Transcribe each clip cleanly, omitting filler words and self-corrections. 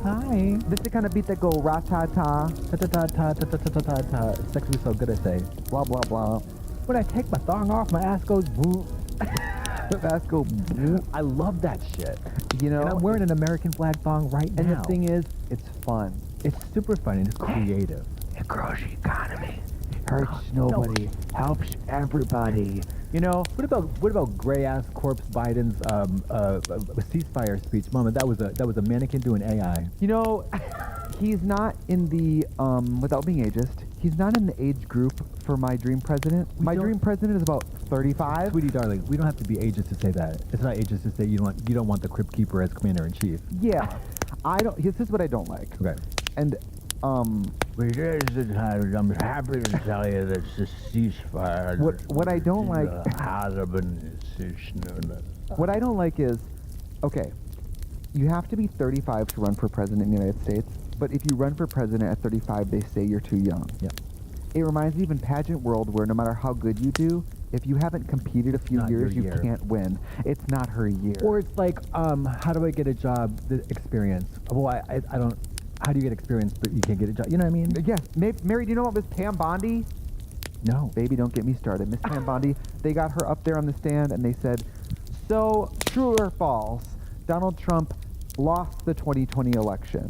Hi. This is the kind of beat that go ra-ta-ta, Ta-ta-ta-ta-ta-ta-ta-ta-ta. It's actually so good, I say. blah, blah, blah. When I take my thong off, my ass goes boo. Ass go, I love that shit. you know? And I'm wearing an American flag thong right now. And the thing is, it's fun. it's super fun and it's creative. It grows the economy. Hurts nobody. Helps everybody. You know? What about gray ass corpse Biden's ceasefire speech? Mama, that was a mannequin doing AI. You know, he's not in the, without being ageist, he's not in the age group for my dream president. My dream president is about 35. Sweetie darling, we don't have to be ageist to say that. It's not ageist to say you don't want the Crypt Keeper as commander in chief. Yeah. This is what I don't like. Okay. And, I'm happy to tell you that the ceasefire. What I don't like. What I don't like is, okay, you have to be 35 to run for president in the United States, but if you run for president at 35, they say you're too young. Yeah. It reminds me of in pageant world where no matter how good you do, if you haven't competed a few Not years, your you year. can't win. It's not her year. Or it's like, how do I get a job? The experience. Well, I don't. How do you get experience, but you can't get a job? You know what I mean? Yes. Mary, do you know what Miss Pam Bondi? No. Baby, don't get me started. Miss Pam Bondi, they got her up there on the stand and they said, so true or false, Donald Trump lost the 2020 election.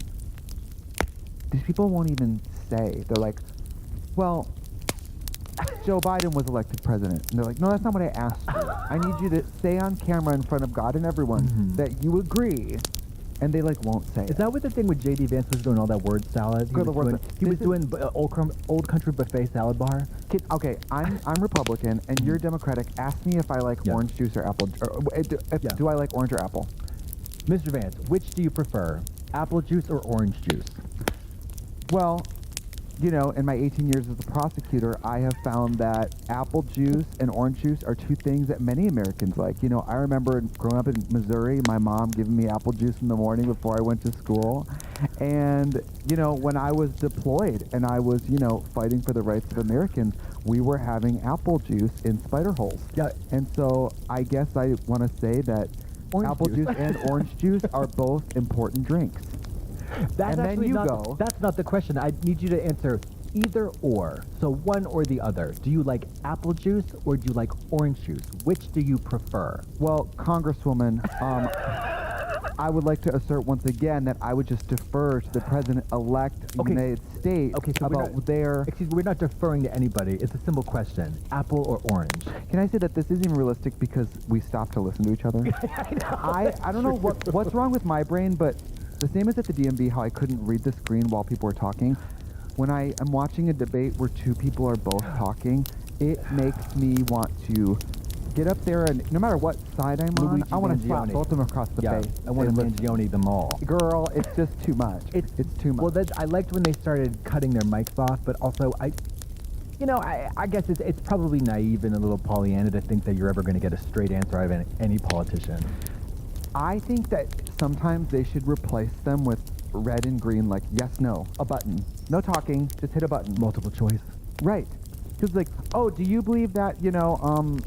These people won't even say. They're like, well, Joe Biden was elected president. And they're like, no, that's not what I asked you. I need you to say on camera in front of God and everyone that you agree. And they won't say Is it. that what the thing with J.D. Vance was doing, all that word salad? He was doing old country buffet salad bar? Okay, I'm Republican and you're Democratic. Ask me if I like orange juice or apple. Do I like orange or apple? Mr. Vance, which do you prefer, apple juice or orange juice? Well, you know, in my 18 years as a prosecutor, I have found that apple juice and orange juice are two things that many Americans like. You know, I remember growing up in Missouri, my mom giving me apple juice in the morning before I went to school. And, you know, when I was deployed and I was, you know, fighting for the rights of Americans, we were having apple juice in spider holes. Yeah. And so I guess I want to say that apple juice and orange juice are both important drinks. That's and then actually you not, go. That's not the question. I need you to answer either or. So one or the other. Do you like apple juice or do you like orange juice? Which do you prefer? Well, Congresswoman, I would like to assert once again that I would just defer to the President-elect of the United States about their... Excuse me, we're not deferring to anybody. It's a simple question. Apple or orange? Can I say that this isn't realistic because we stopped to listen to each other? I don't know what's wrong with my brain, but the same as at the DMV, how I couldn't read the screen while people were talking. When I am watching a debate where two people are both talking, it makes me want to get up there and no matter what side I'm on, I want to slap both of them across the face. I want to Mangione them all. Girl, it's just too much. It's too much. Well, I liked when they started cutting their mics off, but also I guess it's probably naive and a little Pollyanna to think that you're ever going to get a straight answer out of any politician. I think that sometimes they should replace them with red and green, like yes, no, a button. No talking, just hit a button. Multiple choice. Right. Because like, oh, do you believe that, you know,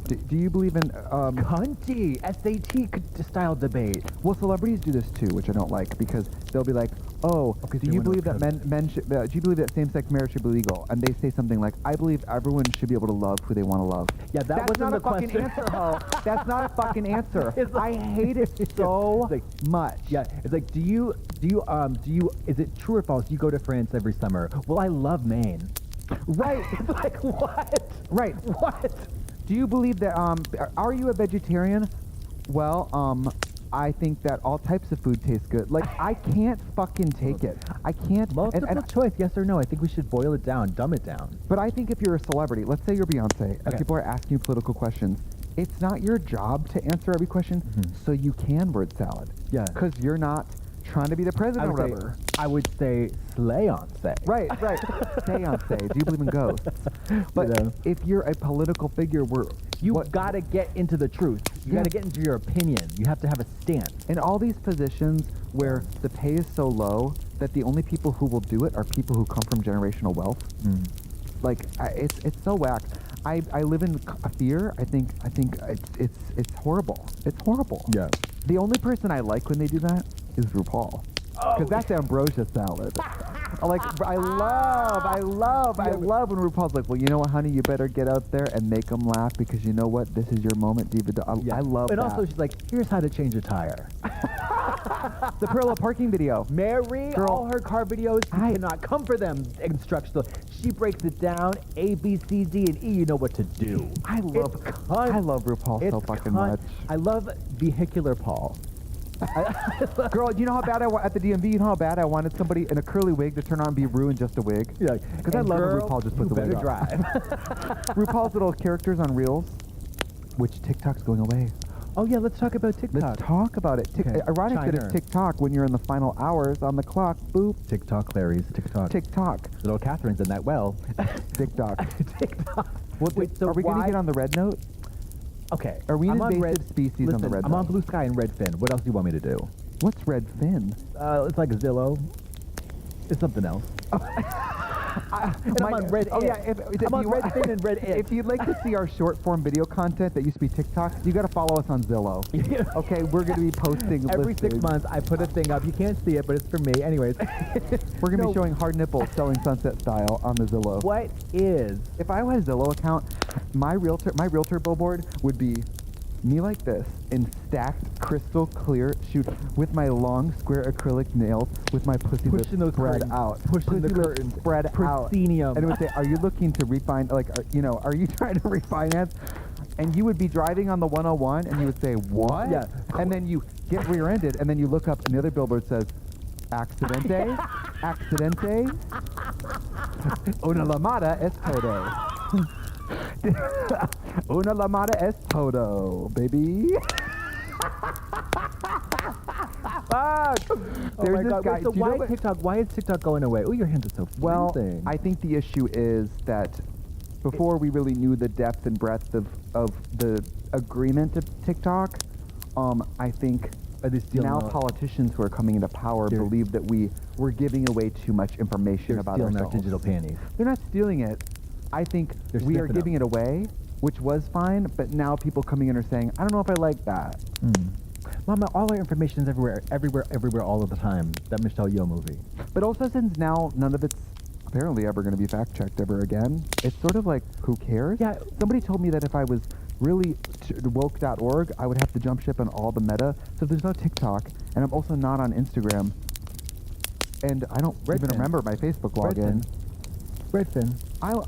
do you believe in, Cunty, SAT style debate. Well, celebrities do this too, which I don't like, because they'll be like, oh, do you believe that men should, do you believe that same-sex marriage should be legal? And they say something like, I believe everyone should be able to love who they want to love. Yeah, that's wasn't the question. That's not a fucking answer, ho. That's not a fucking answer. I hate it so much. Yeah, it's like, is it true or false? You go to France every summer. Well, I love Maine. Right. It's like, what? Right. What? Do you believe that, are you a vegetarian? Well, I think that all types of food taste good. Like, I can't fucking take it. I can't. Multiple choice, yes or no. I think we should boil it down, dumb it down. But I think if you're a celebrity, let's say you're Beyonce, and people are asking you political questions, it's not your job to answer every question, so you can word salad. Yeah. Because you're not trying to be the president or whatever. I would say slay-on-say. Right. Say-on-say. Do you believe in ghosts? But if you're a political figure where... You've got to get into the truth. You got to get into your opinion. You have to have a stance. In all these positions where the pay is so low that the only people who will do it are people who come from generational wealth. Like, it's so whack. I live in fear. I think it's horrible. It's horrible. Yeah. The only person I like when they do that is RuPaul. because that's ambrosia salad. I love when RuPaul's like, well, you know what, honey, you better get out there and make them laugh because you know what, this is your moment, diva. I love and that. And also, she's like, here's how to change a tire. The parallel parking video. Mary, Girl, all her car videos, you cannot come for them instructions. She breaks it down, A, B, C, D, and E, you know what to do. I love RuPaul so fucking much. I love vehicular Paul. Girl, you know how bad at the DMV, you know how bad I wanted somebody in a curly wig to turn on and be Ru in just a wig? Yeah. Because I love when RuPaul just puts the wig on. drive. RuPaul's little characters on Reels, which TikTok's going away. Oh, yeah, let's talk about TikTok. Let's talk about it. Ironic that it's TikTok when you're in the final hours on the clock. Boop. TikTok, Clary's. TikTok. Little Catherine's in that well. TikTok. TikTok. Wait, so are we going to get on the red note? Okay. Are we an invasive species on the red note? I'm on Blue Sky and Redfin. What else do you want me to do? What's Redfin? It's like Zillow. It's something else. I'm on Red. Oh yeah, I'm on Redfin and Red. If you'd like to see our short form video content that used to be TikTok, you got to follow us on Zillow. Okay, we're going to be posting every listings. 6 months. I put a thing up. You can't see it, but it's for me. Anyways, we're going to be showing hard nipples selling Sunset Style on the Zillow. What is? If I had a Zillow account, my realtor billboard would be me like this in stacked crystal clear shoot with my long square acrylic nails with my pussy lips spread out. Pushing the curtains. Spread out. Proscenium. And it would say, are you looking to refinance, are you trying to refinance? And you would be driving on the 101 and you would say, what? Yeah. And then you get rear-ended and then you look up and the other billboard says, accidente, accidente, una lamada es todo. Una lamada es todo, baby. There's this guy. So why is TikTok going away? Oh, your hands are so freezing. Well, I think the issue is that before we really knew the depth and breadth of the agreement of TikTok, I think now politicians who are coming into power believe that we were giving away too much information about ourselves. They're stealing our digital panties. They're not stealing it. I think we are giving it away, which was fine, but now people coming in are saying, I don't know if I like that. Mama, all our information is everywhere, all of the time. That Michelle Yeoh movie. But also since now none of it's apparently ever going to be fact-checked ever again, it's sort of like, who cares? Yeah. Somebody told me that if I was really woke.org, I would have to jump ship on all the meta. So there's no TikTok, and I'm also not on Instagram, and I don't even remember my Facebook login. Redfin.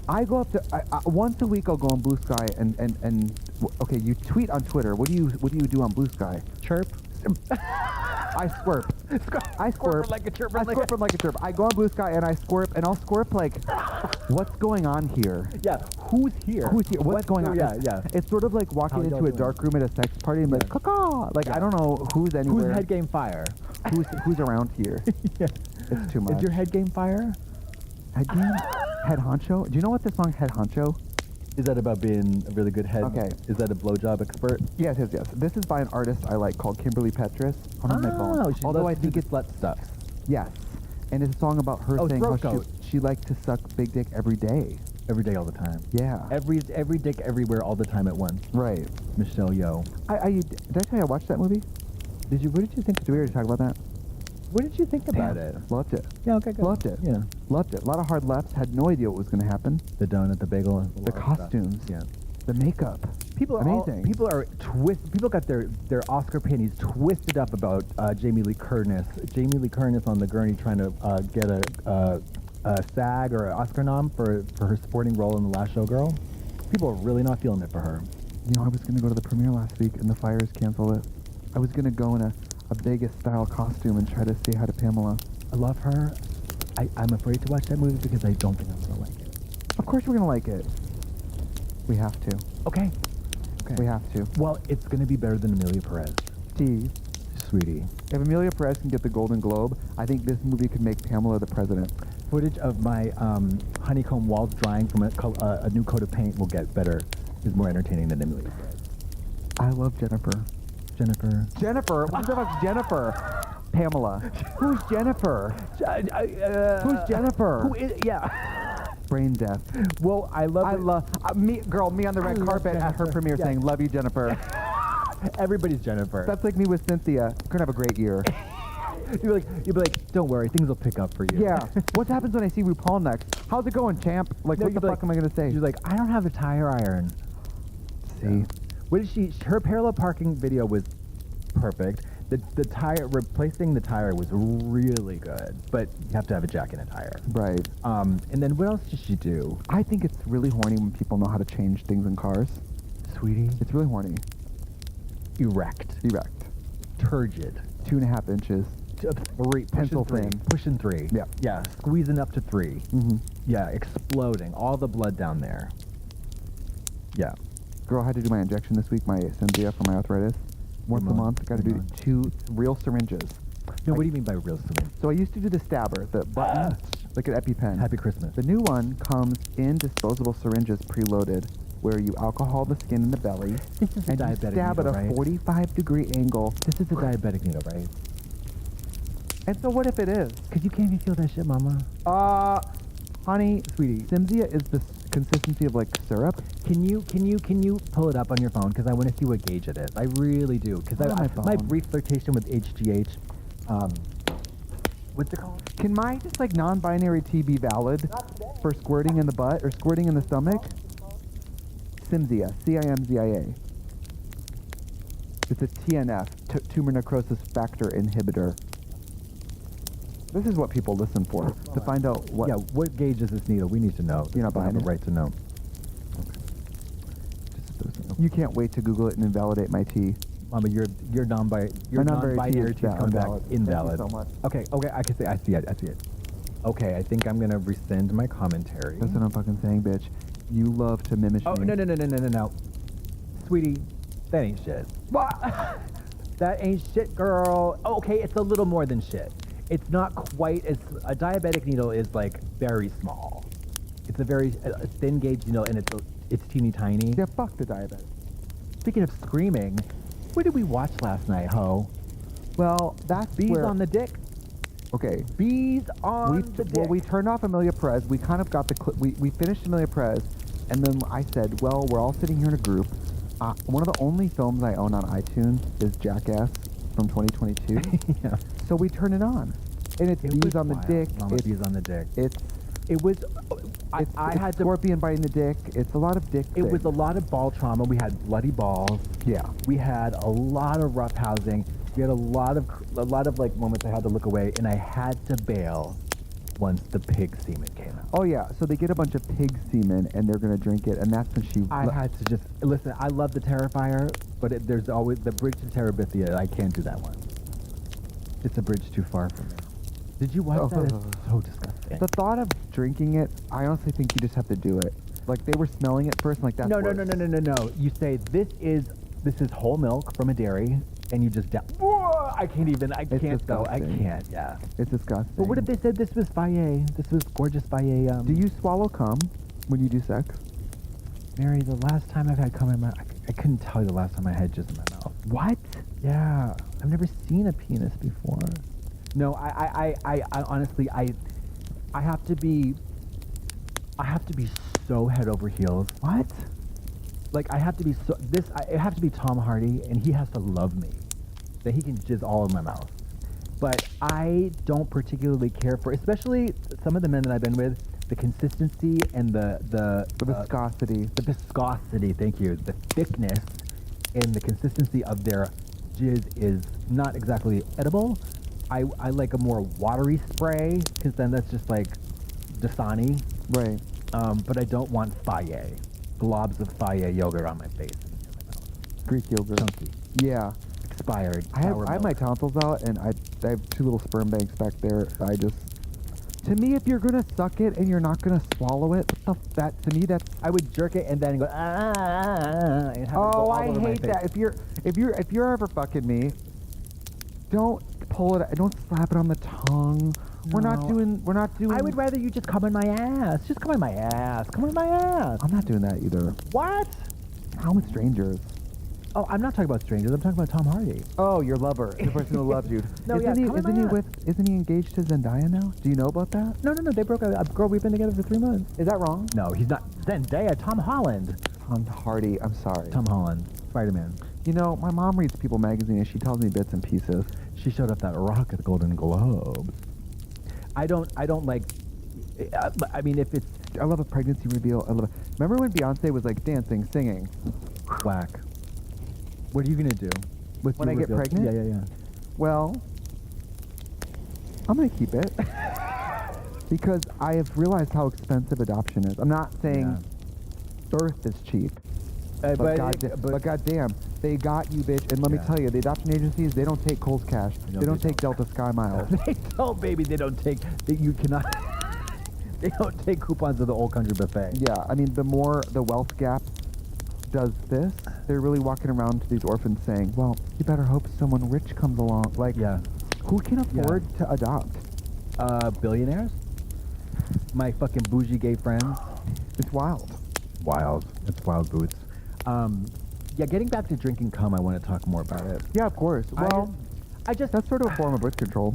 I go up to once a week. I'll go on Blue Sky and okay. You tweet on Twitter. What do you do on Blue Sky? Chirp. I squirp. I squirp like a chirp. I squirp like a chirp. I go on Blue Sky and I squirp, and I'll squirp like, what's going on here? Yeah. Who's here? Who's here? What's going on? Yeah. It's sort of like walking into a dark room at a sex party and like, caw. Like I don't know who's anywhere. Who's head game fire? Who's around here? Yeah. It's too much. Is your head game fire? Head game? Head honcho? Do you know what the song Head Honcho? Is that about being a really good head? Okay. Is that a blowjob expert? Yes. This is by an artist I like called Kimberly Petrus. On my phone. Although I think it's slut stuff. Yes. And it's a song about her saying how she liked to suck big dick every day. Every day, all the time. Yeah. Every dick, everywhere, all the time at once. Right. Michelle Yeoh. Did I tell you I watched that movie? Did you? What did you think? Did we already talk about that? What did you think about it? Loved it. Yeah, okay, good. Loved it. Yeah. Loved it. A lot of hard lefts. Had no idea what was going to happen. The donut, the bagel, the costumes. Yeah. The makeup. Amazing. People got their Oscar panties twisted up about Jamie Lee Curtis. Jamie Lee Curtis on the gurney trying to get a SAG or an Oscar nom for her supporting role in The Last Showgirl. People are really not feeling it for her. You know, I was going to go to the premiere last week and the fires canceled it. I was going to go in a Vegas-style costume and try to say hi to Pamela. I love her. I'm afraid to watch that movie because I don't think I'm going to like it. Of course we're going to like it. We have to. Okay. We have to. Well, it's going to be better than Amelia Perez. Steve. Sweetie. If Amelia Perez can get the Golden Globe, I think this movie could make Pamela the president. Footage of my honeycomb walls drying from a new coat of paint will get better. Is more entertaining than Amelia Perez. I love Jennifer. Jennifer? What the fuck's Jennifer? Pamela. Who's Jennifer? Who's Jennifer? Who is? Yeah. Brain death. Well, I love me on the red carpet at her premiere saying, "Love you, Jennifer." Everybody's Jennifer. That's like me with Cynthia. We're gonna have a great year. you'd be like, don't worry, things will pick up for you. Yeah. What happens when I see RuPaul next? How's it going, champ? Like, No, what the you'd be fuck am I gonna say? She's like, I don't have a tire iron. See? What did she? Her parallel parking video was perfect. The tire, replacing the tire was really good, but you have to have a jack and a tire. Right. And then what else did she do? I think it's really horny when people know how to change things in cars. Sweetie? It's really horny. Erect. Turgid. 2.5 inches. Three. Pencil thin. Pushing 3. Yeah. Yeah. Squeezing up to 3. Mm-hmm. Yeah. Exploding. All the blood down there. Yeah. Girl, I had to do my injection this week, my Cynthia for my arthritis. Once a month, got to do 2 real syringes. No, what do you mean by real syringe? So I used to do the stabber, the button, like an EpiPen. Happy Christmas. The new one comes in disposable syringes preloaded, where you alcohol the skin in the belly, This is a and you diabetic stab needle, at a right? 45-degree angle. This is a diabetic needle, right? And so what if it is? Because you can't even feel that shit, mama. Honey, Sweetie. Cymzia is the consistency of like syrup. Can you pull it up on your phone? Because I want to see what gauge it is. I really do. Because On my my phone. brief flirtation with HGH, what's it called? Can my just like non-binary T be valid for squirting in the butt or squirting in the stomach? Cymzia, Cimzia. It's a TNF, tumor necrosis factor inhibitor. This is what people listen for, to find out what... Yeah, what gauge is this needle? We need to know. You're not We have buying a it? right to know. You can't wait to Google it and invalidate my T. Mama, your My non-binary T is T is coming back invalid. invalid. Thank you so much. Okay, I can say I see it. Okay, I think I'm gonna rescind my commentary. That's what I'm fucking saying, bitch. You love to mimic Oh me. no, sweetie, that ain't shit. What? That ain't shit, girl. Okay, it's a little more than shit. It's not quite as a diabetic needle is like very small. It's a very thin gauge needle, and it's teeny tiny. Yeah, fuck the diabetic. Speaking of screaming, what did we watch last night, ho? Well, that's Bees where... on the dick. Okay. Bees on the dick. Well, we turned off Amelia Perez. We kind of got the we finished Amelia Perez, and then I said, well, we're all sitting here in a group. One of the only films I own on iTunes is Jackass from 2022. Yeah. So we turn it on, and it's Bees was on the wild. dick. Mama, It's bees on the dick. it was. I had to. scorpion biting the dick. It's a lot of dick. It was things. a lot of ball trauma. We had bloody balls. Yeah. We had a lot of rough housing. We had a lot of like moments I had to look away, and I had to bail once the pig semen came out. Oh yeah. So they get a bunch of pig semen, and they're gonna drink it, and that's when she. I had to just listen. I love the Terrifier, but there's always the bridge to Terabithia. I can't do that one. It's a bridge too far for me. Did you watch that? It's so disgusting. The thought of drinking it, I honestly think you just have to do it. Like they were smelling it first, like that's No. worse. You say this is whole milk from a dairy, and you just Whoa, I can't even. I It's can't though. I disgusting. can't. Yeah. It's disgusting. But what if they said this was Faye? This was gorgeous Faye. Do you swallow cum when you do sex? Mary, the last time I've had cum in my, I couldn't tell you the last time I had jizz in my mouth. What? Yeah, I've never seen a penis before. No, I honestly, I have to be so head over heels. What? Like I have to be it have to be Tom Hardy, and he has to love me, that he can jizz all in my mouth. But I don't particularly care for, especially some of the men that I've been with, the consistency and the viscosity. The viscosity, thank you. The thickness and the consistency of their jizz is not exactly edible. I like a more watery spray, because then that's just like Dasani. Right. But I don't want Faye. Globs of Faye yogurt on my face. And in my mouth. Greek yogurt. Chunky. Yeah. Expired. I have sour my milk. tonsils out, and I have 2 little sperm banks back there. To me, if you're gonna suck it and you're not gonna swallow it, to me that's. I would jerk it and then go and have it go all I over my hate face. that. If you're ever fucking me, don't pull it. Don't slap it on the tongue. We're not doing. I would rather you just come in my ass. Just come in my ass. Come in my ass. I'm not doing that either. What? How with strangers? Oh, I'm not talking about strangers. I'm talking about Tom Hardy. Oh, your lover, the person who loves you. No, yeah, come in my ass. Isn't he engaged to Zendaya now? Do you know about that? No. They broke up. Girl, we've been together for 3 months. Is that wrong? No, he's not. Zendaya. Tom Holland. Tom Hardy. I'm sorry. Tom Holland. Spider-Man. You know, my mom reads People magazine, and she tells me bits and pieces. She showed up that rock at the Golden Globes. I don't like. I mean, if it's I love a pregnancy reveal. I love it. Remember when Beyonce was like dancing, singing? whack. What are you gonna do? With When your I get reveal? pregnant? Yeah. Well, I'm gonna keep it because I have realized how expensive adoption is. I'm not saying birth is cheap, but goddamn, they got you, bitch. And let me tell you, the adoption agencies, they don't take Kohl's Cash. They don't take Delta Sky Miles. They don't, baby. They don't take. You cannot. They don't take coupons of the Old Country Buffet. Yeah, I mean, the more the wealth gap does this, they're really walking around to these orphans saying, well, you better hope someone rich comes along. Like, who can afford to adopt? Billionaires. My fucking bougie gay friends. It's wild. Wild. It's wild boots. Yeah, getting back to drinking cum, I want to talk more about it. Yeah, of course. Well, I just... that's sort of a form of birth control.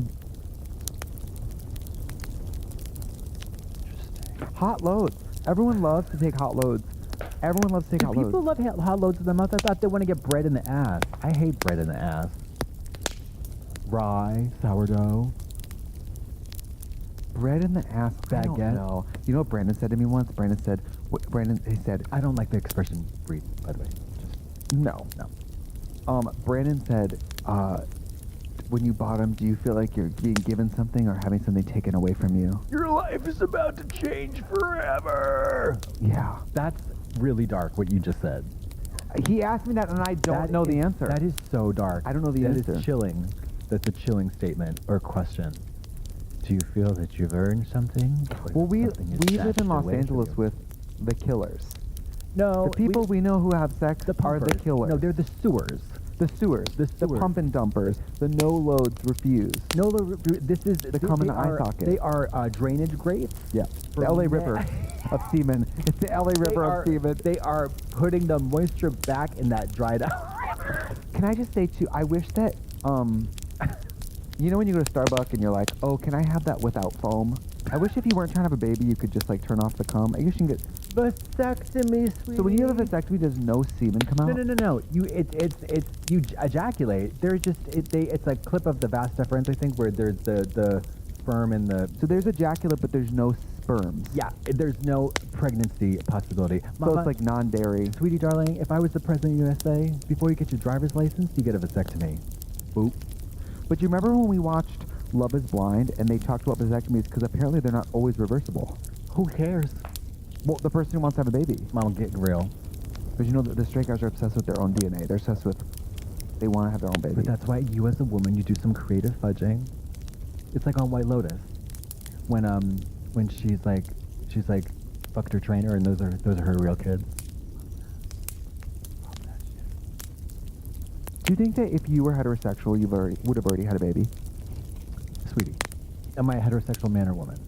Hot loads. Everyone loves to take hot loads. Everyone loves to take hot loads. People love hot loads in their mouth. I thought they want to get bread in the ass. I hate bread in the ass. Rye, sourdough. Bread in the ass. I don't Baguette. know. You know what Brandon said to me once? He said, I don't like the expression breed, by the way. Just no. Brandon said, when you bottom, do you feel like you're being given something or having something taken away from you? your life is about to change forever. Yeah. That's really dark, what you just said. He asked me that and I don't know the answer. That is so dark. I don't know the answer. That is chilling. That's a chilling statement or question. Do you feel that you've earned something? Well, we Something is live in snatched Los away from Angeles you? with the killers. No, The people we know who have sex the are the pumpers. killers. No, they're the sewers. the sewers. The The sewers. pump and dumpers. The no loads refuse. No, this is They come in the eye socket. They are drainage grates. Yeah. For The LA ma- River of semen. It's the LA River of semen. They are putting the moisture back in that dried out river. Can I just say too, I wish that, you know when you go to Starbucks and you're like, oh, can I have that without foam? I wish if you weren't trying to have a baby, you could just like turn off the cum. I guess you can get... Vasectomy, sweetie. So when you have a vasectomy, does no semen come out? No. You ejaculate. There's just it's a clip of the vas deferens, I think, where there's the sperm and the. So there's ejaculate, but there's no sperms. Yeah, there's no pregnancy possibility. So it's like non-dairy. Sweetie darling, if I was the president of the USA, before you get your driver's license, you get a vasectomy. Boop. But you remember when we watched Love is Blind and they talked about vasectomies because apparently they're not always reversible. Who cares? Well, the person who wants to have a baby. Mama, get real. Because you know that the straight guys are obsessed with their own DNA. They're obsessed with, they want to have their own baby. But that's why you as a woman, you do some creative fudging. It's like on White Lotus. When she's like fucked her trainer and those are her real kids. Do you think that if you were heterosexual, you would have already had a baby? Sweetie, am I a heterosexual man or woman?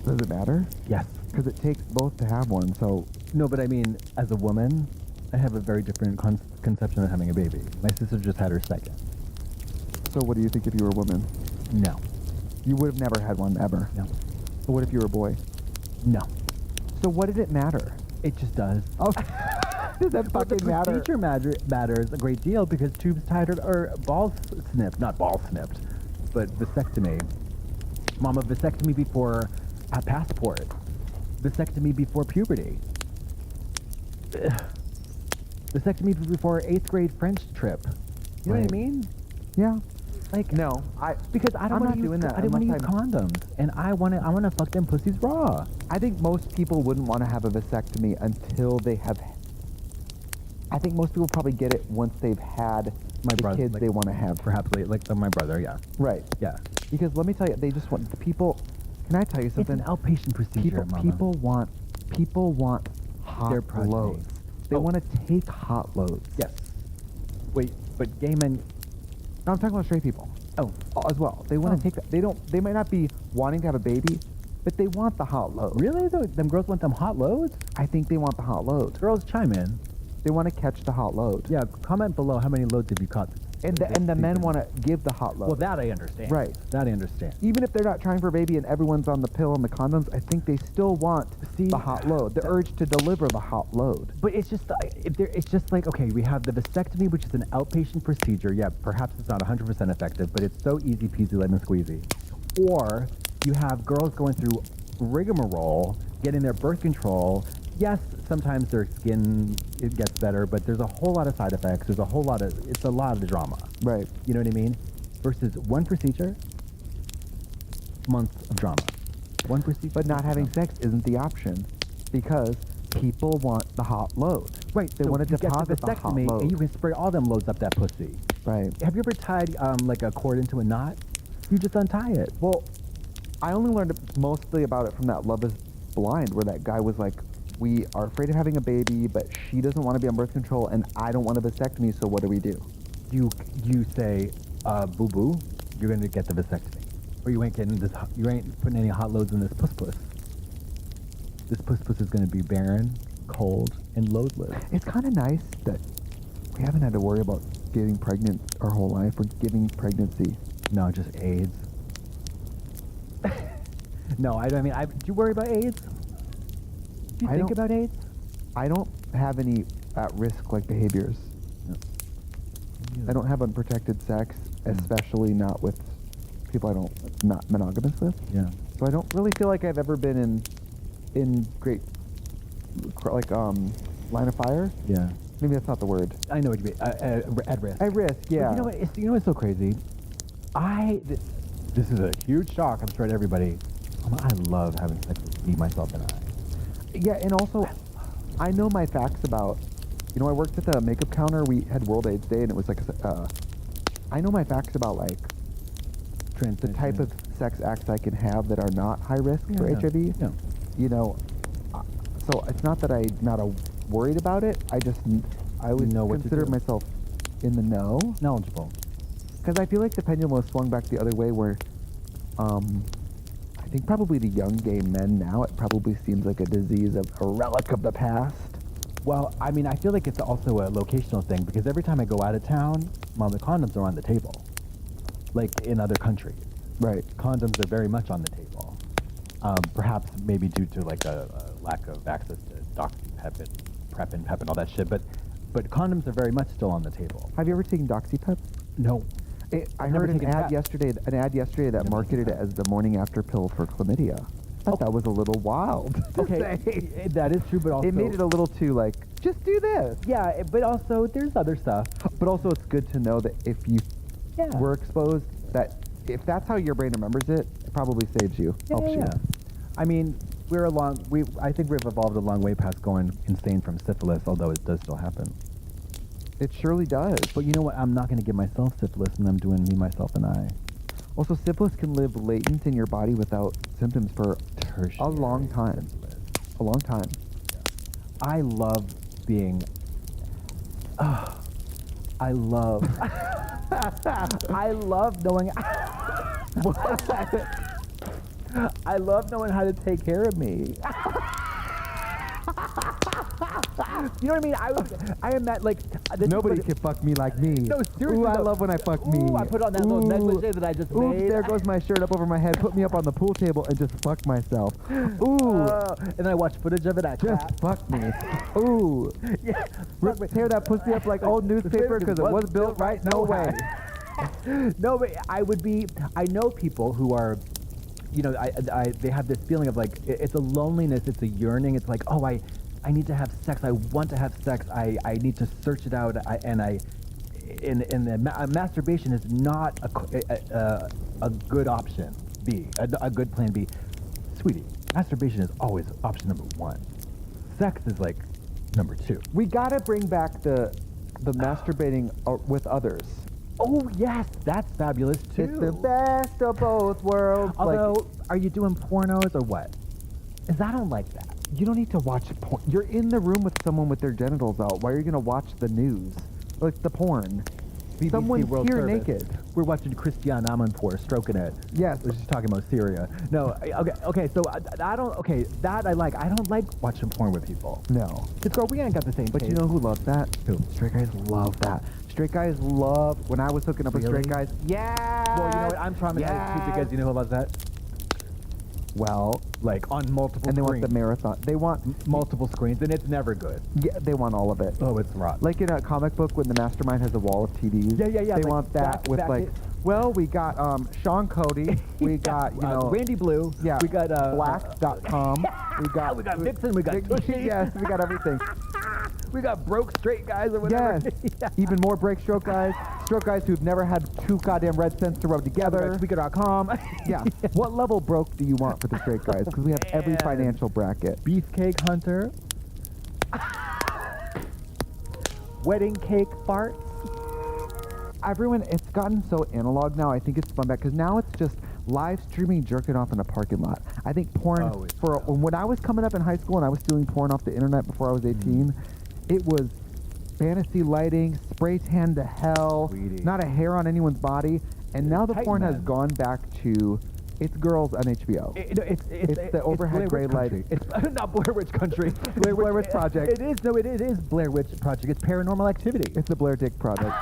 Does it matter? Yes. Because it takes both to have one, so... No, but I mean, as a woman, I have a very different conception of having a baby. My sister just had her second. So what do you think if you were a woman? No. You would have never had one, ever? No. But what if you were a boy? No. So what did it matter? It just does. Oh, does that But the fucking matter? procedure matters a great deal because tubes tied or balls snipped, not balls snipped, but vasectomy. Mama, vasectomy before a passport. Vasectomy before puberty. Ugh. Vasectomy before 8th grade French trip. You know what I Right. mean? Yeah. Like No, because I don't I'm want not to doing that I didn't want to use unless condoms, and I want to fuck them pussies raw. I think most people wouldn't want to have a vasectomy until they have... I think most people probably get it once they've had the brother, kids like, they want to have. Perhaps like my brother, yeah. Right. Yeah. Because let me tell you, they just want... People... Can I tell you It's something? an outpatient procedure, Mama. People want hot Their progeny. loads. They Oh. want to take hot loads. Yes. Wait, but gay men... No, I'm talking about straight people. Oh. As well. They want Oh. to take that. They might not be wanting to have a baby, but they want the hot load. Really? Though? Them girls want them hot loads? I think they want the hot load. Girls, chime in. They want to catch the hot load. Yeah, comment below how many loads have you caught And the men want to give the hot load. Well, that I understand. Right. That I understand. Even if they're not trying for a baby and everyone's on the pill and the condoms, I think they still want the hot load, the urge to deliver the hot load. But it's just, it's just like, okay, we have the vasectomy, which is an outpatient procedure. Yeah, perhaps it's not 100% effective, but it's so easy peasy lemon squeezy. Or you have girls going through rigmarole, getting their birth control. Yes, sometimes their skin, it gets better, but there's a whole lot of side effects. There's a whole lot of, it's a lot of drama. Right. You know what I mean? Versus one procedure, months of drama. One procedure. But not having sex isn't the option because people want the hot load. Right. They so want to you get deposit the hot load. and you can spray all them loads up that pussy. Right. Have you ever tied like a cord into a knot? You just untie it. Well, I only learned mostly about it from that Love is Blind, where that guy was like, we are afraid of having a baby, but she doesn't want to be on birth control, and I don't want a vasectomy, so what do we do? You say, boo-boo, you're going to get the vasectomy. Or you ain't getting this, you ain't putting any hot loads in this puss-puss. This puss-puss is going to be barren, cold, and loadless. It's kind of nice that we haven't had to worry about getting pregnant our whole life, or giving pregnancy. No, just AIDS. No, I mean, do you worry about AIDS? Do you think about AIDS? I don't have any at-risk like behaviors. No. I don't have unprotected sex, especially not with people not monogamous with. Yeah. So I don't really feel like I've ever been in great line of fire. Yeah. Maybe that's not the word. I know what you mean. At risk. At risk, yeah. But you know what's so crazy? This is a huge shock, I'm sure, to everybody. I love having sex with me, myself, and I. Yeah, and also, I know my facts about, I worked at the makeup counter. We had World AIDS Day, and it was like, I know my facts about, like, the type of sex acts I can have that are not high risk for HIV. Yeah. So it's not that I'm not worried about it. I always know what to consider do. myself in the know. Knowledgeable. Because I feel like the pendulum has swung back the other way where, I think probably to young gay men now, it probably seems like a disease, a relic of the past. Well, I mean, I feel like it's also a locational thing because every time I go out of town, the condoms are on the table. Like in other countries. Right. Condoms are very much on the table. Perhaps maybe due to like a lack of access to Doxy, PrEP and all that shit, but condoms are very much still on the table. Have you ever taken DoxyPep? No. I I've never heard an taken ad PrEP. yesterday that marketed it as the morning after pill for chlamydia. I thought that was a little wild to say. That is true, but also It made it a little too like, just do this. yeah, but also there's other stuff. But also it's good to know that if you Yeah. were exposed, that if that's how your brain remembers it, it probably saves you, helps you. I mean, I think we've evolved a long way past going insane from syphilis, although it does still happen. It surely does. But you know what? I'm not going to give myself syphilis, and I'm doing me, myself, and I. Also, syphilis can live latent in your body without symptoms for a long time. Syphilis. A long time. I love being. I love. I love knowing. I love knowing how to take care of me. You know what I mean? I am that, like... Nobody can fuck me like me. No, seriously. Ooh, I though. love when I fuck me. Ooh, I put on that little negligee that I just Ooh, made. there goes my shirt up over my head. Put me up on the pool table and just fuck myself. Ooh, And then I watch footage of it. I just clap. fuck me. Ooh. Yeah. Tear that pussy up like old newspaper because it was built right. No way. No, but I know people who are, they have this feeling of like, it's a loneliness, it's a yearning, it's like, oh, I need to have sex, I want to have sex, I need to search it out, masturbation is not a good option B, a good plan B. Sweetie, masturbation is always option number one. Sex is like number two. We gotta bring back the masturbating with others. Oh, yes, that's fabulous, too. It's the best of both worlds. Although, are you doing pornos or what? Because I don't like that. You don't need to watch porn. You're in the room with someone with their genitals out. Why are you going to watch the news? Like the porn. BBC Someone's World here Service. naked. We're watching Christiane Amanpour stroking it. Yes. She's talking about Syria. No, okay, so I don't, okay, that I like. I don't like watching porn with people. No. Because, girl, we ain't got the same But you taste. know who loves that? Who? Straight guys love that. Straight Straight guys love, when I was hooking up with straight Really? guys, yeah. Well, you know what? I'm traumatized too because you know who loves that? Well, Like on multiple and they want screens. the marathon. They want, Multiple screens, and it's never good. yeah, they want all of it. Oh, it's rotten. Like in a comic book when the mastermind has a wall of TDs. Yeah. They like want that with like, well, we got Sean Cody, we got, you know, Randy Blue. yeah, We got black.com. We got Vixen. We got Tushy. yes, we got everything. We got broke straight guys or whatever. Yes. Yeah. Even more stroke guys who've never had two goddamn red cents to rub together. Speaker.com. Yeah. What level broke do you want for the straight guys? Because we have every Man. financial bracket. Beefcake Hunter. Wedding cake farts. Everyone, it's gotten so analog now. I think it's fun back because now it's just live streaming jerking off in a parking lot. I think porn when I was coming up in high school and I was stealing porn off the internet before I was 18, it was fantasy lighting, spray tan to hell, Sweetie. not a hair on anyone's body. And now the Tight porn has men. gone back to it's girls on HBO. It's the overhead Blair gray Witch Country. lighting. It's not Blair Witch Country. Blair Witch Project. It is. No, it is Blair Witch Project. It's Paranormal Activity. It's the Blair Dick Project.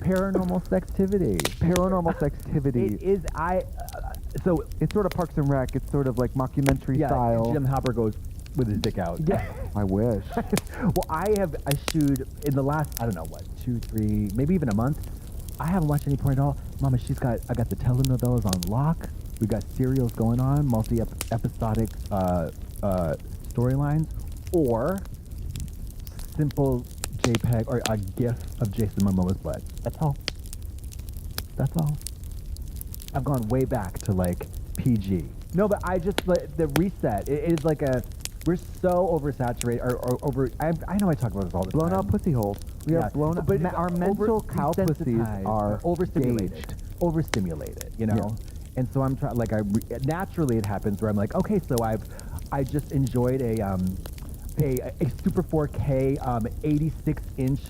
Paranormal Sextivity. Paranormal Sextivity. It is. So It's sort of Parks and Rec. It's sort of like mockumentary yeah, style. Jim Hopper goes with his dick out. Yeah. I wish. Well, I shooed in the last, I don't know what, 2, 3, maybe even a month. I haven't watched any porn at all. Mama, I got the telenovelas on lock. We got serials going on, multi-episodic storylines, or simple JPEG or a GIF of Jason Momoa's butt. That's all. That's all. I've gone way back to like PG. No, but I just the reset. It is like we're so oversaturated or over. I know I talk about this all the Blown time. out pussy holes. We Yeah, are blown up. but Our mental cow pussies desensitized, are overstimulated. gauged. Overstimulated, you know. Yeah. And so I'm trying. Like naturally, it happens where I'm like, okay, so I just enjoyed a Super 4K 86-inch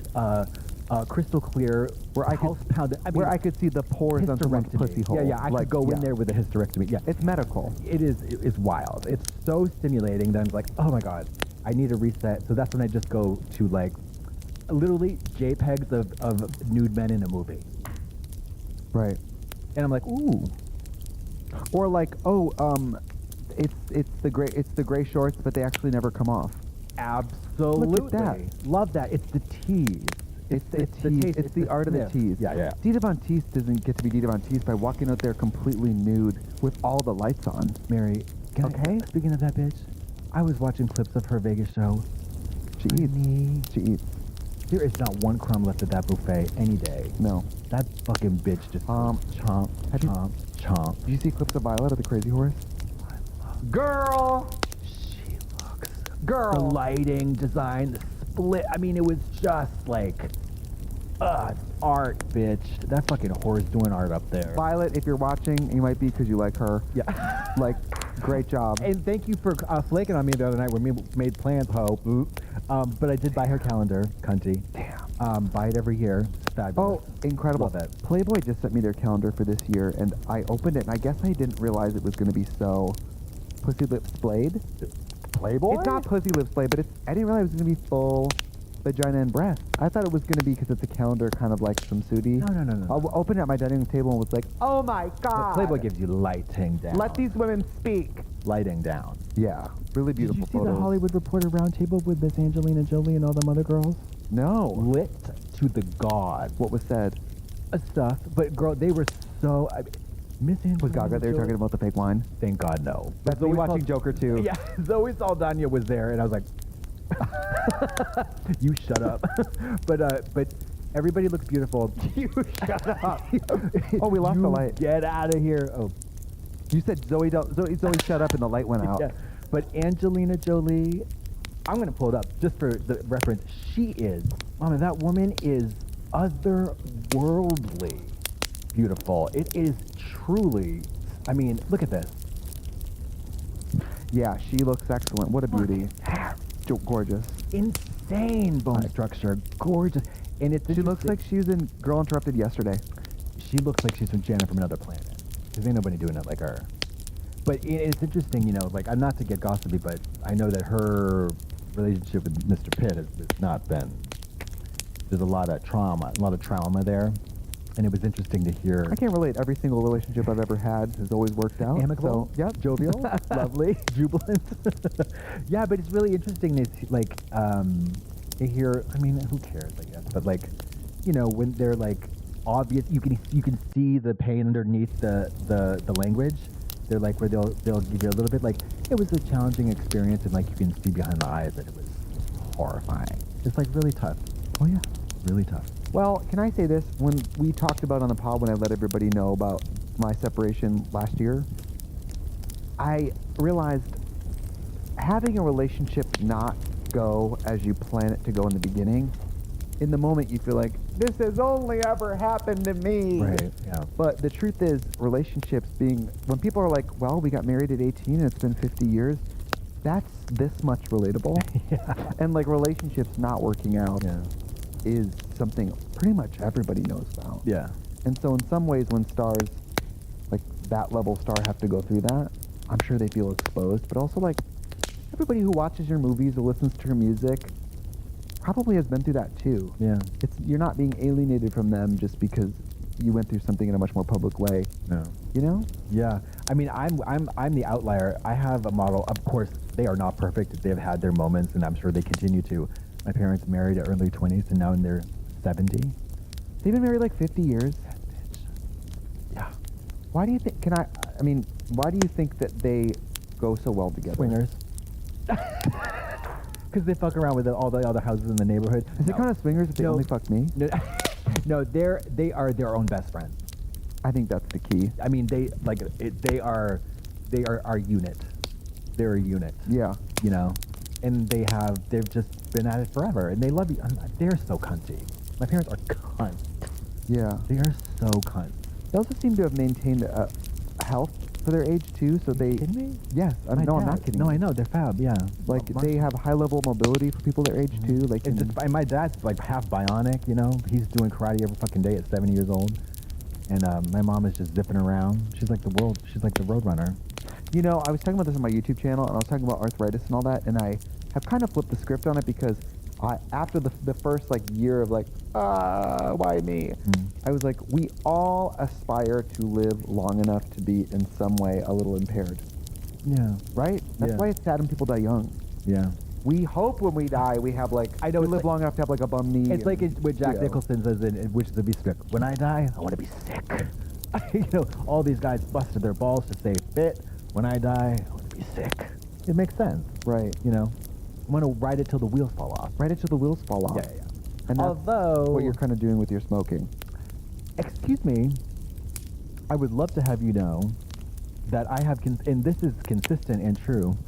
crystal clear Where I could house pounded. I mean, where I could see the pores on someone's hysterectomy. pussy hole. Yeah, I could go in there with a hysterectomy. Yeah, It's medical. it's wild. It's so stimulating that I'm like, oh my god, I need a reset. So that's when I just go to like, literally JPEGs of nude men in a movie, Right. and I'm like, ooh, Or like, it's the gray shorts, but they actually never come off. absolutely, that. love that. It's the tease. It's the tease. taste. It's the art of the sniff. tease. Yeah. Dita Von Teese doesn't get to be Dita Von Teese by walking out there completely nude with all the lights on. Mary, Okay. Speaking of that bitch, I was watching clips of her Vegas show. She eats. She eats. There is not one crumb left at that buffet any day. No. That fucking bitch just Chomp. Have you- chomp. Did you see clips of Violet at the Crazy Horse? Girl! She looks... Girl. The lighting, design, the split. I mean, it was just like... art, bitch. That fucking whore's doing art up there. Violet, if you're watching, you might be because you like her. Yeah. Like, great job. And thank you for flaking on me the other night when we made plans, ho. But I did buy her calendar, cunty. Damn. Buy it every year. It's fabulous. Oh, incredible. Love it. Playboy just sent me their calendar for this year, and I opened it, and I guess I didn't realize it was going to be so pussy lips splayed. Playboy? It's not pussy lips splayed, but I didn't realize it was going to be full vagina and breast. I thought it was going to be because it's a calendar kind of like swimsuity. No. I opened it at my dining room table and was like, oh my God. Playboy gives you lighting down. Let these women speak. lighting down. Yeah. Really Did beautiful you see photos. the Hollywood Reporter roundtable with Miss Angelina Jolie and all them other girls? No. Lit to the god. What was said? Stuff, but girl, they were so. I mean, Miss Angelina Was Gaga there Jolie- talking about the fake wine? Thank God, no. That's me Zoe watching Sal- Joker too. Yeah, Zoe Saldana was there, and I was like, "You shut up." but everybody looks beautiful. You shut up. Oh, we lost the You light. Get out of here. Oh, You said Zoe shut up and the light went out. yeah. But Angelina Jolie, I'm gonna pull it up just for the reference. She is, Mama, that woman is otherworldly beautiful. It is truly. I mean, look at this. Yeah, she looks excellent. What a beauty. Gorgeous. Insane bone structure, gorgeous, and it's. She looks like she was in Girl Interrupted yesterday. She looks like she's from Janet from another planet. Because ain't nobody doing it like her. But it's interesting, you know, like, I'm not to get gossipy, but I know that her relationship with Mr. Pitt has not been there's a lot of trauma there, and it was interesting to hear. I can't relate. Every single relationship I've ever had has always worked out. Amicable, So, yep. jovial, lovely, jubilant. Yeah, but it's really interesting to to hear. I mean, who cares? I guess, but when they're obvious, you can see the pain underneath the language. They're where they'll give you a little bit it was a challenging experience, and you can see behind the eyes that it was horrifying. It's really tough. Oh yeah, really tough. Well, can I say this? When we talked about on the pod, when I let everybody know about my separation last year, I realized having a relationship not go as you plan it to go in the beginning, in the moment you feel like, this has only ever happened to me. Right, yeah. But the truth is, relationships when people are like, well, we got married at 18 and it's been 50 years, that's this much relatable. Yeah. And relationships not working out is something pretty much everybody knows about. Yeah. And so in some ways, when stars, that level star, have to go through that, I'm sure they feel exposed. But also, everybody who watches your movies or listens to your music probably has been through that too. Yeah. You're not being alienated from them just because you went through something in a much more public way. No. You know? Yeah. I mean, I'm the outlier. I have a model. Of course, they are not perfect. They've had their moments, and I'm sure they continue to. My parents married at early 20s, and now in their 70. They've been married 50 years. That bitch. Yeah. Why do you think? Why do you think that they go so well together? Swingers. Because they fuck around with all the other houses in the neighborhood. Is it kind of swingers if they only fuck me? No, they are their own best friends. I think that's the key. I mean, they are our unit. They're a unit. Yeah. And they've just been at it forever, and they love you. They're so cunty. My parents are cunts. Yeah. They are so cunts. They also seem to have maintained health for their age too. So they. Kidding me? Yes. I'm not kidding. No, I know they're fab. Yeah. They have high level mobility for people their age too. And my dad's half bionic. He's doing karate every fucking day at 70 years old, and my mom is just zipping around. She's like the road runner. I was talking about this on my YouTube channel, and I was talking about arthritis and all that, and I have kind of flipped the script on it because after the first year of why me? I was we all aspire to live long enough to be in some way a little impaired. Yeah. Right? That's why it's sad when people die young. Yeah. We hope when we die we have I know we live long enough to have a bum knee. It's what Jack Nicholson says in Witches of Eastwick. When I die, I want to be sick. All these guys busted their balls to stay fit. When I die, I want to be sick. It makes sense. Right. I want to ride it till the wheels fall off. Ride it till the wheels fall off. Yeah. And that's Although, what you're kind of doing with your smoking. Excuse me, I would love to have you know that I have, and this is consistent and true,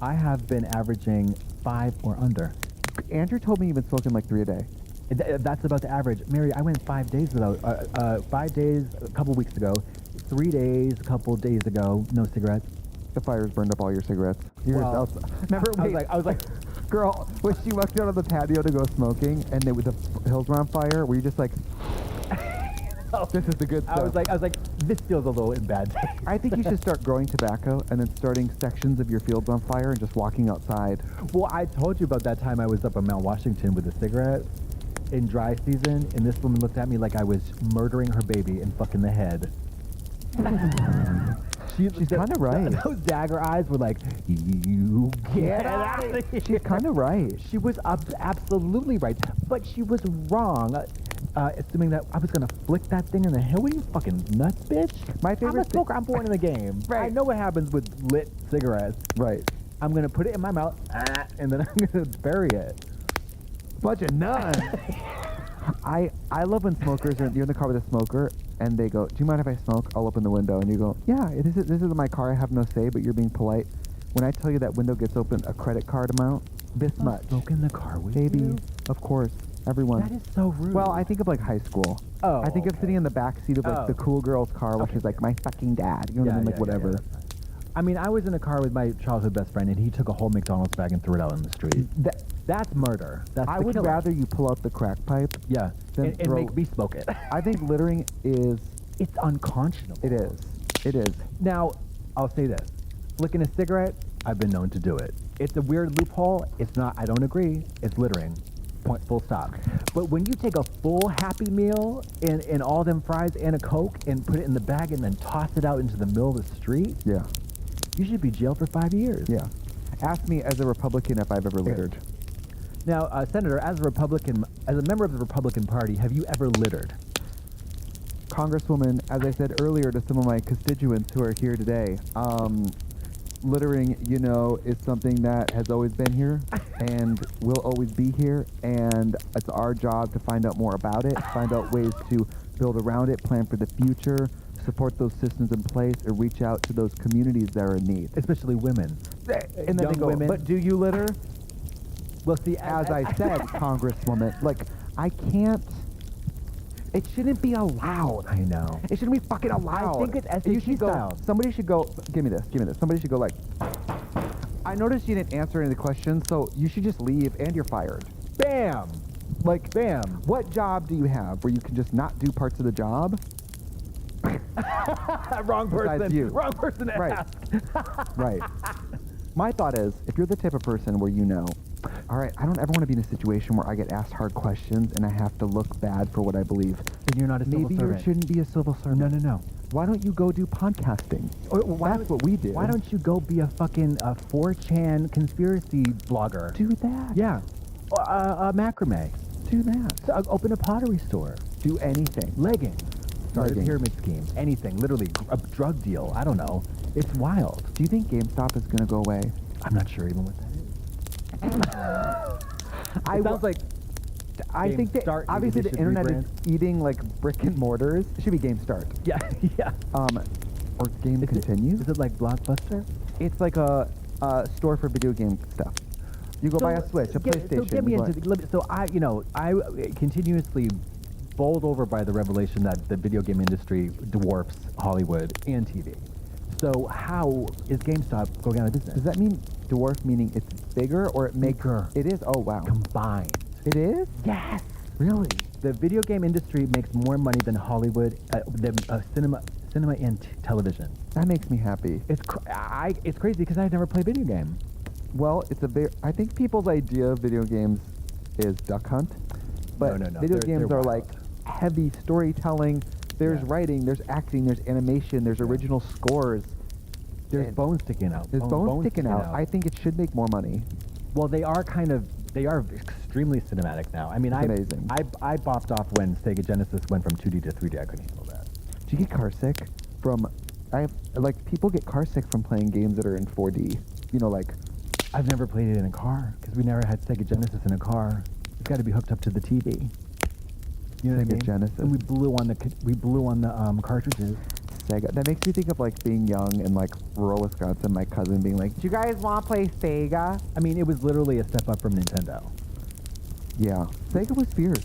I have been averaging 5 or under. Andrew told me you've been smoking 3 a day. That's about the average. Mary, I went 5 days without, 5 days a couple weeks ago, 3 days a couple days ago, no cigarettes. The fire's burned up all your cigarettes. Well, remember, I was like, girl, when she walked out on the patio to go smoking, and the hills were on fire, were you just this is the good stuff? I was like, this feels a little in bad taste. I think you should start growing tobacco and then starting sections of your fields on fire and just walking outside. Well, I told you about that time I was up in Mount Washington with a cigarette in dry season, and this woman looked at me like I was murdering her baby and fucking the head. She's kind of right. Those dagger eyes were like, you get out of here. She's kind of right. She was absolutely right, but she was wrong. Assuming that I was gonna flick that thing in the head. What are you, fucking nuts, bitch? My favorite I'm a smoker. I'm born in the game. Right. I know what happens with lit cigarettes. Right. I'm gonna put it in my mouth, and then I'm gonna bury it. Bunch of nuts. I love when smokers you're in the car with a smoker and they go, do you mind if I smoke? I'll open the window, and you go, yeah, this is my car. I have no say, but you're being polite. When I tell you that window gets open a credit card amount, this much. Smoke in the car with Baby, you? of course, everyone. That is so rude. Well, I think of high school. Oh, I think of sitting in the back seat of the cool girl's car, which is my fucking dad. You know what I mean? Whatever. Yeah. I mean, I was in a car with my childhood best friend, and he took a whole McDonald's bag and threw it out on the street. That's murder. That's I the would killer. rather you pull out the crack pipe. Yeah, than and make me smoke it. I think littering is. It's unconscionable. It is. It is. Now, I'll say this: flicking a cigarette, I've been known to do it. It's a weird loophole. It's not. I don't agree. It's littering. Point. Full stop. But when you take a full Happy Meal and all them fries and a Coke and put it in the bag and then toss it out into the middle of the street, Yeah. you should be jailed for 5 years. Yeah. Ask me as a Republican if I've ever littered. Now, Senator, as a member of the Republican Party, have you ever littered? Congresswoman, as I said earlier to some of my constituents who are here today, littering, is something that has always been here and will always be here, and it's our job to find out more about it, find out ways to build around it, plan for the future, support those systems in place, and reach out to those communities that are in need. Especially women. And then Young they go, women. but do you litter? Well, see, As I said, Congresswoman, I can't. It shouldn't be allowed. I know. It shouldn't be fucking allowed. I think it's You SAT should go. style. Somebody should go. Give me this. Somebody should go I noticed you didn't answer any of the questions, so you should just leave and you're fired. Bam! Bam! What job do you have where you can just not do parts of the job? Wrong person. Besides you. Wrong person to Right. ask. Right. My thought is, if you're the type of person where all right, I don't ever want to be in a situation where I get asked hard questions and I have to look bad for what I believe. Then you're not a civil Maybe you servant. shouldn't be a civil servant. No. Why don't you go do podcasting? That's what we did. Why don't you go be a fucking 4chan conspiracy blogger? do that? Yeah. Macrame. Do that. So, open a pottery store. Do anything. Leggings. Start a Leggings. pyramid scheme. Anything. Literally. A drug deal. I don't know. It's wild. Do you think GameStop is going to go away? I'm not sure even what that is. I It sounds like I think that GameStart, maybe obviously they the should internet is rebrand. eating brick and mortars. It should be GameStart. yeah. Or Game Continues. Is it like Blockbuster? It's like a store for video game stuff. You go buy a Switch, a PlayStation. So get me you go- into so I continuously bowled over by the revelation that the video game industry dwarfs Hollywood and TV. So how is GameStop going out of business? Does that mean dwarf meaning it's bigger or it makes Bigger. It is? Oh wow. Combined. It is? Yes. Really? The video game industry makes more money than Hollywood, than cinema and television. That makes me happy. It's crazy because I never played video game. Well, I think people's idea of video games is Duck Hunt. But No. video They're games are wild. heavy storytelling. There's Yeah. writing, there's acting, there's animation, there's original scores. There's And bones sticking out. There's bones sticking out. I think it should make more money. Well, they are extremely cinematic now. I mean, It's amazing. I bopped off when Sega Genesis went from 2D to 3D. I couldn't handle that. Do you get car sick from? People get car sick from playing games that are in 4D. I've never played it in a car because we never had Sega Genesis in a car. It's got to be hooked up to the TV. You know what I Sega mean? Genesis. And we blew on the cartridges. Sega. That makes me think of being young in rural Wisconsin. My cousin being like, "Do you guys want to play Sega?" I mean, it was literally a step up from Nintendo. Yeah, Sega was fierce.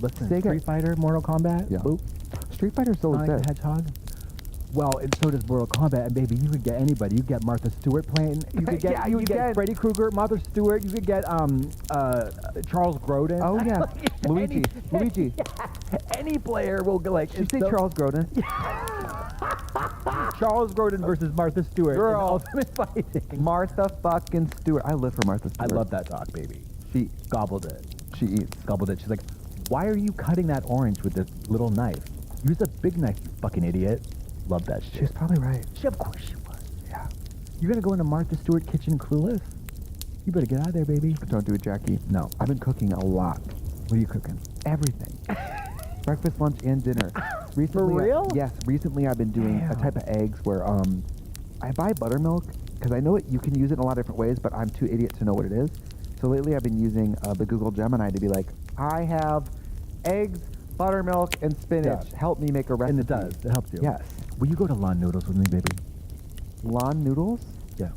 Listen, Sega- Street Fighter, Mortal Kombat, Yeah. boop, Street Fighter still Sonic the exists. Hedgehog. Well, and so does Mortal Kombat. And baby, you could get anybody. You could get Martha Stewart playing. You could get Yeah, you you could get can. Freddy Krueger, Martha Stewart. You could get Charles Grodin. Oh yeah, Luigi. Any- Luigi. Any player will go like. Did you it's say so- Charles Grodin? Charles Grodin versus Martha Stewart. in Girl. Ultimate Fighting. Martha fucking Stewart. I live for Martha I Stewart. love that dog, baby. She Gobbled it. she eats. Gobbled it. She's like, why are you cutting that orange with this little knife? Use a big knife, you fucking idiot. Love that shit. She's probably right. Of course she was. Yeah. You're gonna go into Martha Stewart kitchen clueless? You better get out of there, baby. Don't do it, Jackie. No. I've been cooking a lot. What are you cooking? Everything. Breakfast, lunch, and dinner. Recently, real? Yes. Recently, I've been doing a Damn. type of eggs where I buy buttermilk because I know you can use it in a lot of different ways, but I'm too idiot to know what it is. So lately, I've been using the Google Gemini to be like, I have eggs, buttermilk, and spinach. Yeah. Help me make a recipe. And it does. It helps you. Yes. Will you go to Lon Noodles with me, baby? Lon noodles? Yeah.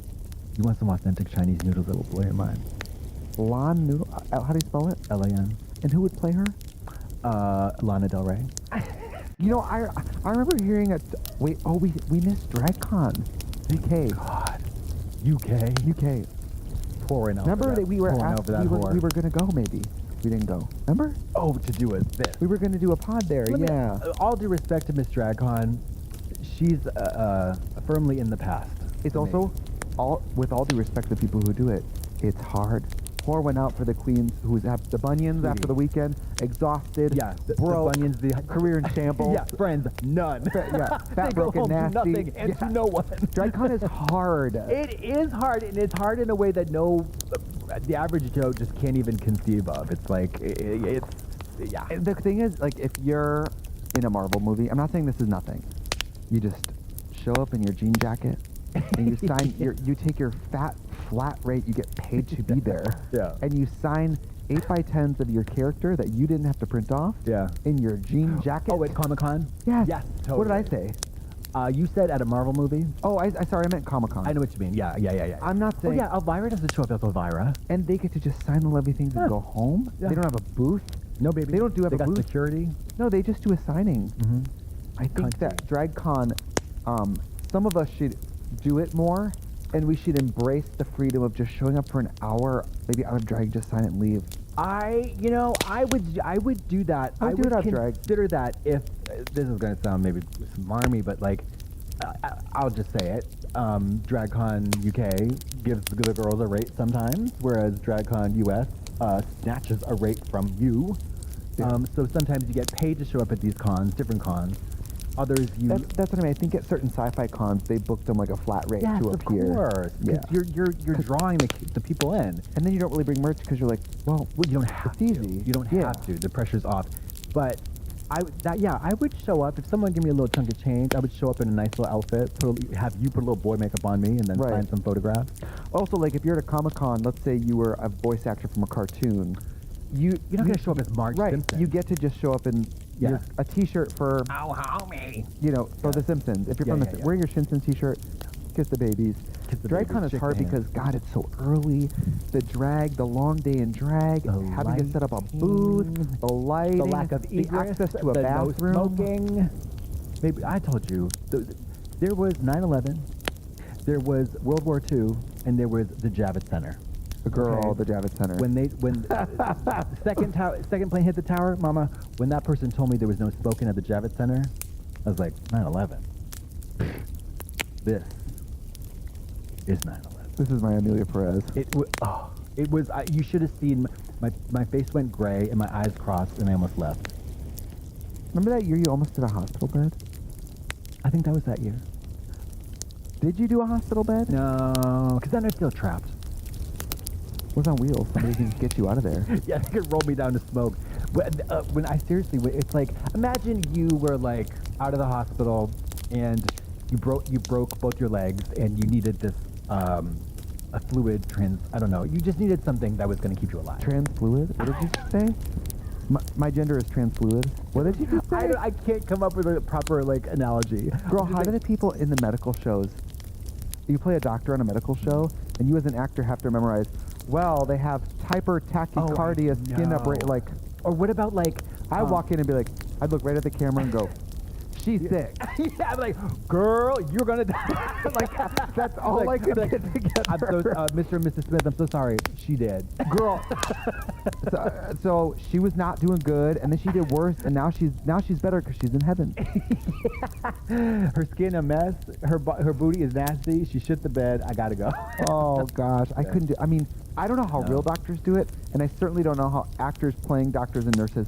You want some authentic Chinese noodles that will blow your mind. Lon noodle? How do you spell it? L-A-N. And who would play her? Lana Del Rey. I remember hearing we missed DragCon. UK. God. UK. UK. Pouring over Remember that we were pouring asked, over that we whore. were gonna go maybe. We didn't go. Remember? Oh, to do it this. We were gonna do a pod there. Let me- Yeah. all due respect to Miss DragCon, she's firmly in the past. It's to me. also with all due respect to the people who do it, it's hard. pour one out for the queens who have the bunions after the weekend, exhausted, Yeah, broke, the bunions, the career in shambles. Yeah, friends, none. Yeah, They fat, go broken, home, do nasty. nothing, and to no one. DragCon is hard. It is hard, and it's hard in a way that the average Joe just can't even conceive of. It's like, yeah. And the thing is, like, if you're in a Marvel movie, I'm not saying this is nothing. You just show up in your jean jacket, and you sign, you take your flat rate, you get paid to be there. Yeah. And you sign 8x10s of your character that you didn't have to print off. Yeah. In your jean jacket. Oh, at Comic-Con? Yes. Yes, totally. What did I say? You said at a Marvel movie? Oh, I sorry, I meant Comic-Con. I know what you mean. Yeah. I'm not Oh, saying... yeah, Elvira doesn't show up as Elvira. And they get to just sign the lovely things and go home? Yeah. They don't have a booth? No, baby. They don't have they a got booth? security. No, they just do a signing. Mm-hmm. I think that DragCon, some of us should do it more, and we should embrace the freedom of just showing up for an hour, maybe out of drag, just sign it and leave. I would do that. I would do it out of drag. Consider that if this is going to sound maybe smarmy, but like, I'll just say it. DragCon UK gives the girls a rate sometimes, whereas DragCon US snatches a rate from you. Yeah. So sometimes you get paid to show up at these cons, different cons. Others you. That's what I mean. I think at certain sci-fi cons, they booked them like a flat rate Yes, to of appear. course. Yeah. You're drawing the people in. And then you don't really bring merch because you're like, well, You don't have it's to. easy. You don't Yeah. have to. The pressure's off. But I would show up if someone gave me a little chunk of change. I would show up in a nice little outfit. Have you put a little boy makeup on me and then Right. sign some photographs. Also, like if you're at a Comic-Con, let's say you were a voice actor from a cartoon, You're not going to show up as Marge right? Simpson. You get to just show up in Yeah. a T-shirt for Oh, homie. for The Simpsons. If you're Yeah, from yeah, yeah. wear your Simpsons T-shirt, kiss the babies. Kiss the DragCon babies, is hard shake hands. because God, it's so early. The drag, the long day in drag, The having to set up a booth, lighting, the lighting, The lack of the egress, access to a the bathroom. no smoking. Maybe I told you there was 9/11, there was World War II, and there was the Javits Center. The girl, Okay. the Javits Center. When second plane hit the tower, Mama, when that person told me there was no smoking at the Javits Center, I was like, 9/11. This is 9/11. This is my Amelia Perez. It was. You should have seen my face went gray and my eyes crossed, and I almost left. Remember that year you almost did a hospital bed? I think that was that year. Did you do a hospital bed? No, because then I'd feel trapped. It was on wheels. Somebody can get you out of there. Yeah, they could roll me down to smoke. When I seriously, it's like, imagine you were like out of the hospital and you broke both your legs and you needed this a fluid I don't know. You just needed something that was going to keep you alive. Transfluid? What did you say? My gender is transfluid. What did you just say? I can't come up with a proper like analogy. Girl, how do the people in the medical shows? You play a doctor on a medical show, and you as an actor have to memorize. Well, they have hypertachycardia, skin upright. Like, or what about like I walk in and be like, I'd look right at the camera and go, she's sick. Yeah, I'm like, girl, you're gonna die. Like That's all I could get together. I'm so, Mr. and Mrs. Smith, I'm so sorry. She did. Girl. so she was not doing good, and then she did worse, and now she's better because she's in heaven. Her skin a mess. Her booty is nasty. She shit the bed. I gotta go. Oh gosh, I couldn't do. I mean, I don't know how real doctors do it, and I certainly don't know how actors playing doctors and nurses.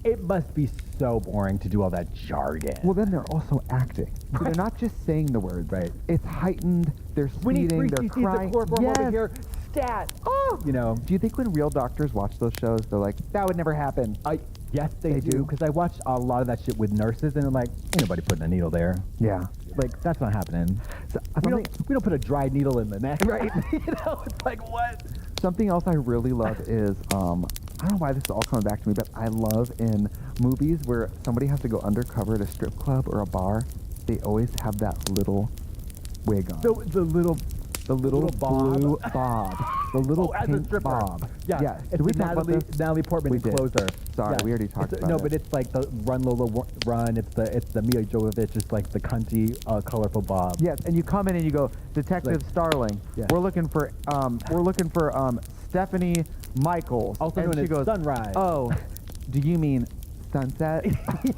It must be so boring to do all that jargon. Well, then they're also acting. So they're not just saying the words. Right. It's heightened. They're we need speeding. 3 They're cc's crying. of chloroform Yes. over here. Stat. Oh, you know. Do you think when real doctors watch those shows, they're like, that would never happen? Yes, they do. Because I watch a lot of that shit with nurses, and they're like, ain't nobody putting a needle there. Yeah. Like, that's not happening. So, We don't put a dried needle in the neck, right? You know, it's like, what? something else I really love is, I don't know why this is all coming back to me, but I love in movies where somebody has to go undercover at a strip club or a bar, they always have that little wig on. The little bob. blue bob. The little as a pink stripper. bob. Yeah. Did we talk about this? Natalie Portman We in did. Closer. Sorry, we already talked about No, it. but it's like the Run Lola Run. It's the Mila Jovovich. It's like the cunty, colorful bob. Yes, and you come in and you go, Detective Like- Starling. Yeah. We're looking for Stephanie Michaels. Also and known she as goes, Sunrise. Oh, do you mean Sunset.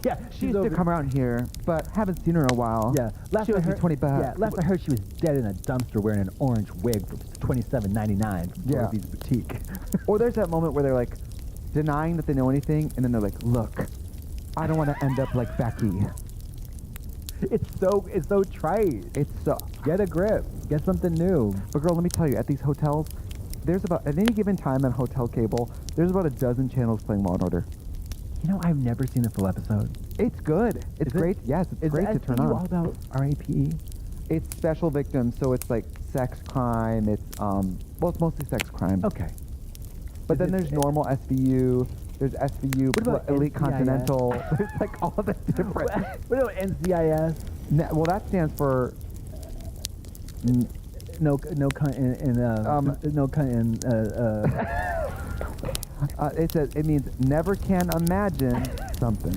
Yeah, She used to come around here, but haven't seen her in a while. Yeah, She owes me $20. Yeah, last I heard she was dead in a dumpster wearing an orange wig for $27.99 from Yeah. Dorothy's Boutique. Or there's that moment where they're like denying that they know anything, and then they're like, look, I don't want to end up like Becky. It's so trite. It's so... Get a grip. Get something new. But girl, let me tell you, at these hotels, there's about, at any given time on hotel cable, there's about a dozen channels playing Law & Order. You know, I've never seen a full episode. It's good. It's Is it? great. Yes, it's great to turn SVU on. all about RAPE? It's special victims, so it's like sex crime. It's well, it's mostly sex crime. Okay. But Is then it- there's normal SVU. There's SVU, What about Elite NCIS? Continental. There's like all the different. What about NCIS? Well, that stands for. No cunt It says it means never can imagine something.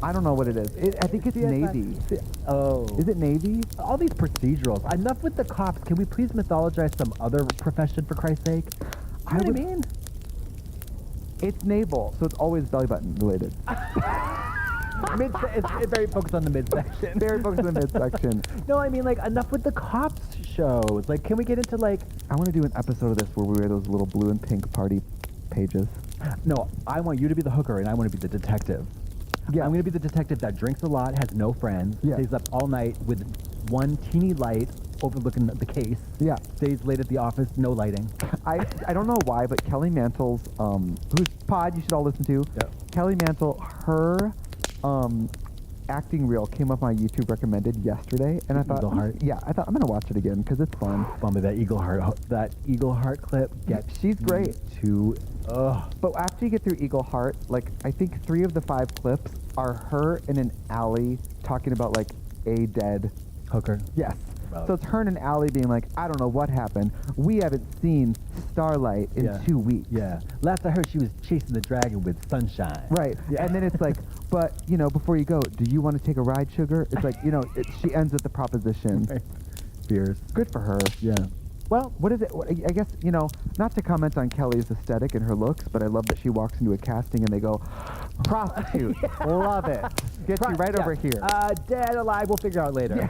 I don't know what it is. I think it's Navy. Oh. Is it Navy? All these procedurals. Enough with the cops. Can we please mythologize some other profession, for Christ's sake? You know what I mean? It's naval, so it's always belly button related. It's very focused on the midsection. Very focused on the midsection. No, I mean, like, enough with the cops shows. Like, can we get into, like... I want to do an episode of this where we wear those little blue and pink party pages. No, I want you to be the hooker, and I want to be the detective. Yeah. I'm going to be the detective that drinks a lot, has no friends, Yeah. stays up all night with one teeny light overlooking the case. Yeah. Stays late at the office, no lighting. I don't know why, but Kelly Mantle's, whose pod you should all listen to. Yep. Kelly Mantle, her acting reel came up my YouTube recommended yesterday, and I thought, Eagle Heart? yeah, I thought I'm gonna watch it again because it's fun. Bummer, that Eagle Heart clip gets She's great. to, ugh. But after you get through Eagle Heart, like I think 3 of the 5 clips are her in an alley talking about like a dead. Hooker. Yes. Wow. So it's her in an alley being like, I don't know what happened. We haven't seen Starlight in Yeah. 2 weeks. Yeah. Last I heard, she was chasing the dragon with sunshine. Right. Yeah. And then it's like, but, you know, before you go, do you want to take a ride, sugar? It's like, you know, she ends with the proposition. Right. Fierce. Good for her. Yeah. Well, what is it? I guess, you know, not to comment on Kelly's aesthetic and her looks, but I love that she walks into a casting and they go, prostitute. Love it. Get you right over here. Dead, alive, we'll figure out later.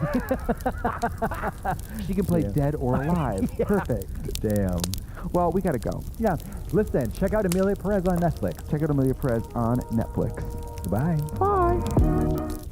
She can play Yeah. dead or alive. Yeah. Perfect. Damn. Well, we got to go. Yeah. Listen, check out Amelia Perez on Netflix. Check out Amelia Perez on Netflix. Goodbye. Bye.